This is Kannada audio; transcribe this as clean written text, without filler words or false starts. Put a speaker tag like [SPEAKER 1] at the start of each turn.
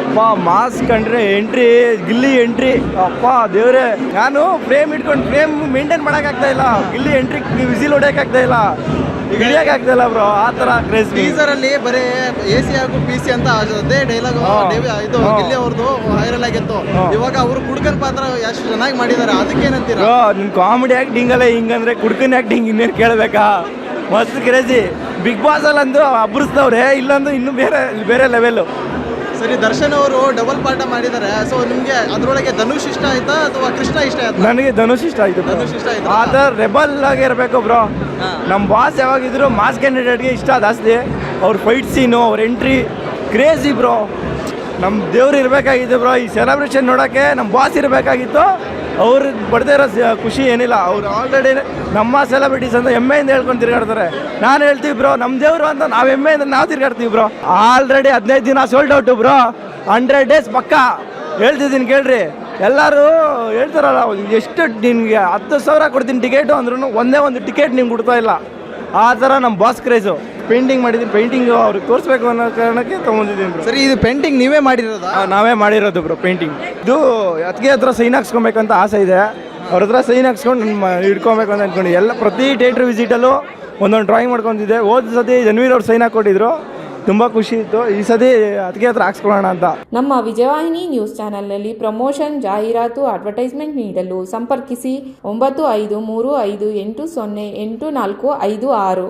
[SPEAKER 1] ಅಪ್ಪ ಮಾಸ್ ಕಂಡ್ರೆ ಎಂಟ್ರಿ ಗಿಲ್ಲಿ ಎಂಟ್ರಿ ಅಪ್ಪ ದೇವ್ರೆ. ನಾನು ಫ್ರೇಮ್ ಇಟ್ಕೊಂಡು ಫ್ರೇಮ್ ಮೇಂಟೈನ್ ಮಾಡೋಕ್ಕಾಗ್ತಾ ಇಲ್ಲ. ಗಿಲ್ಲಿ ಎಂಟ್ರಿ ವಿಸಿಲ್ ಹೊಡೆಯೋಕ್ಕಾಗ್ತಾ ಇಲ್ಲ, ಹಿಡಿಯಕ್ ಆಗ್ತಾ ಇಲ್ಲ ಬ್ರೋ. ಆ ತರ ಕ್ರೇಜ್.
[SPEAKER 2] ಟೀಸರ್ ಅಲ್ಲಿ ಬರೀ AC ಹಾಗೂ PC ಅಂತ ಅದೇ ಡೈಲಾಗ್ ಇದು ಗಿಲ್ಲಿ ಅವ್ರದ್ದು ವೈರಲ್ ಆಗಿತ್ತು. ಇವಾಗ ಅವರು ಕುಡ್ಕನ್ ಪಾತ್ರ ಎಷ್ಟು ಚೆನ್ನಾಗಿ ಮಾಡಿದ್ದಾರೆ, ಅದಕ್ಕೆ ಏನಂತೀರಾ?
[SPEAKER 1] ಬ್ರೋ ನಿಮ್ ಕಾಮಿಡಿ ಆಕ್ಟಿಂಗ್ ಅಲ್ಲೇ ಹಿಂಗಂದ್ರೆ ಕುಡ್ಕನ್ ಆಕ್ಟಿಂಗ್ ಇನ್ನೇನು ಕೇಳಬೇಕಾ? ಮಸ್ತ್ ಕ್ರೇಜಿ. ಬಿಗ್ ಬಾಸ್ ಅಲ್ಲಂದು ಅಬ್ರಿಸ್ತವ್ರೆ, ಇಲ್ಲಂದು ಇನ್ನು ಬೇರೆ ಲೆವೆಲ್.
[SPEAKER 2] ಸರಿ, ದರ್ಶನ್ ಅವರು ಡಬಲ್ ಪಾಠ ಮಾಡಿದ್ದಾರೆ. ಸೊ ನಿಮ್ಗೆ ಅದ್ರೊಳಗೆ ಧನುಷ್ ಇಷ್ಟ ಆಯ್ತಾ ಅಥವಾ ಕೃಷ್ಣ ಇಷ್ಟ ಆಯ್ತಾ?
[SPEAKER 1] ನನಗೆ ಧನುಷ್ ಇಷ್ಟ ಆಯ್ತು.
[SPEAKER 2] ಧನುಷ್ ಇಷ್ಟ ಆಯ್ತು.
[SPEAKER 1] ಆ ಥರ ರೆಬಲ್ ಆಗಿ ಇರಬೇಕು ಬ್ರೋ. ನಮ್ಮ ಬಾಸ್ ಯಾವಾಗಿದ್ರು ಮಾಸ್ ಕ್ಯಾಂಡಿಡೇಟ್ಗೆ ಇಷ್ಟ ಜಾಸ್ತಿ. ಅವ್ರ ಫೈಟ್ ಸೀನು, ಅವ್ರ ಎಂಟ್ರಿ ಕ್ರೇಜಿ ಬ್ರೋ. ನಮ್ಮ ದೇವ್ರು ಇರಬೇಕಾಗಿತ್ತು ಬ್ರೋ. ಈ ಸೆಲೆಬ್ರೇಷನ್ ನೋಡೋಕ್ಕೆ ನಮ್ಮ ಬಾಸ್ ಇರಬೇಕಾಗಿತ್ತು. ಅವ್ರಿಗೆ ಪಡೆದೇ ಇರೋ ಖುಷಿ ಏನಿಲ್ಲ. ಅವ್ರು ಆಲ್ರೆಡಿ ನಮ್ಮ ಸೆಲೆಬ್ರಿಟೀಸ್ ಅಂತ ಹೆಮ್ಮೆಯಿಂದ ಹೇಳ್ಕೊಂಡು ತಿರ್ಗಾಡ್ತಾರೆ. ನಾನು ಹೇಳ್ತೀವಿ ಬ್ರೋ, ನಮ್ಮ ದೇವರು ಅಂತ ನಾವು ಹೆಮ್ಮೆಯಿಂದ ನಾವು ತಿರ್ಗಾಡ್ತೀವಿ ಬ್ರೋ. ಆಲ್ರೆಡಿ 15 ದಿನ ಸೋಲ್ಡ್ ಔಟು ಬ್ರೋ. 100 days ಪಕ್ಕ ಹೇಳ್ತಿದ್ದೀನಿ ಕೇಳ್ರಿ. ಎಲ್ಲರೂ ಹೇಳ್ತಾರಲ್ಲ, ಎಷ್ಟು ನಿನಗೆ 10,000 ಕೊಡ್ತೀನಿ ಟಿಕೆಟು ಅಂದ್ರೂ ಒಂದೇ ಒಂದು ಟಿಕೆಟ್ ನಿಮ್ಗೆ ಕೊಡ್ತಾ ಇಲ್ಲ. ಆ ಥರ ನಮ್ಮ ಬಾಸ್ ಕ್ರೇಜು. ಪೇಂಟಿಂಗ್ ಮಾಡಿದ್ದೀನಿ, ಪೇಂಟಿಂಗ್ ಅವ್ರಿಗೆ ತೋರಿಸ್ಬೇಕು ಅನ್ನೋ ಕಾರಣಕ್ಕೆ ತೊಗೊಂಡಿದ್ದೀನಿ.
[SPEAKER 2] ಸರಿ, ಇದು ಪೇಂಟಿಂಗ್ ನೀವೇ ಮಾಡಿರೋದಾ?
[SPEAKER 1] ನಾವೇ ಮಾಡಿರೋದು ಬ್ರೋ ಪೇಂಟಿಂಗ್. ಇದು ಅದಕ್ಕೆ ಹತ್ರ ಸೈನ್ ಹಾಕ್ಸ್ಕೊಬೇಕಂತ ಆಸೆ ಇದೆ. ಅವ್ರ ಹತ್ರ ಸೈನ್ ಹಾಕ್ಸ್ಕೊಂಡು ಇಟ್ಕೊಬೇಕು ಅಂತ ಅಂದ್ಕೊಂಡು ಎಲ್ಲ ಪ್ರತಿ ಥಿಯೇಟ್ರ್ ವಿಸಿಟಲ್ಲೂ ಒಂದೊಂದು ಡ್ರಾಯಿಂಗ್ ಮಾಡ್ಕೊತಿದ್ದೆ. ಹೋದ ಸತಿ ಜನ್ವೀರ್ ಅವ್ರು ಸೈನ್ ಹಾಕ್ಕೊಟ್ಟಿದ್ರು, ತುಂಬ ಖುಷಿ ಇತ್ತು. ಈ ಸತಿ ಅದಕ್ಕೆ ಹತ್ರ ಹಾಕ್ಸ್ಕೊಳ್ಳೋಣ ಅಂತ.
[SPEAKER 3] ನಮ್ಮ ವಿಜಯವಾಹಿನಿ ನ್ಯೂಸ್ ಚಾನೆಲ್ನಲ್ಲಿ ಪ್ರಮೋಷನ್, ಜಾಹೀರಾತು, ಅಡ್ವರ್ಟೈಸ್ಮೆಂಟ್ ನೀಡಲು ಸಂಪರ್ಕಿಸಿ 9535808456.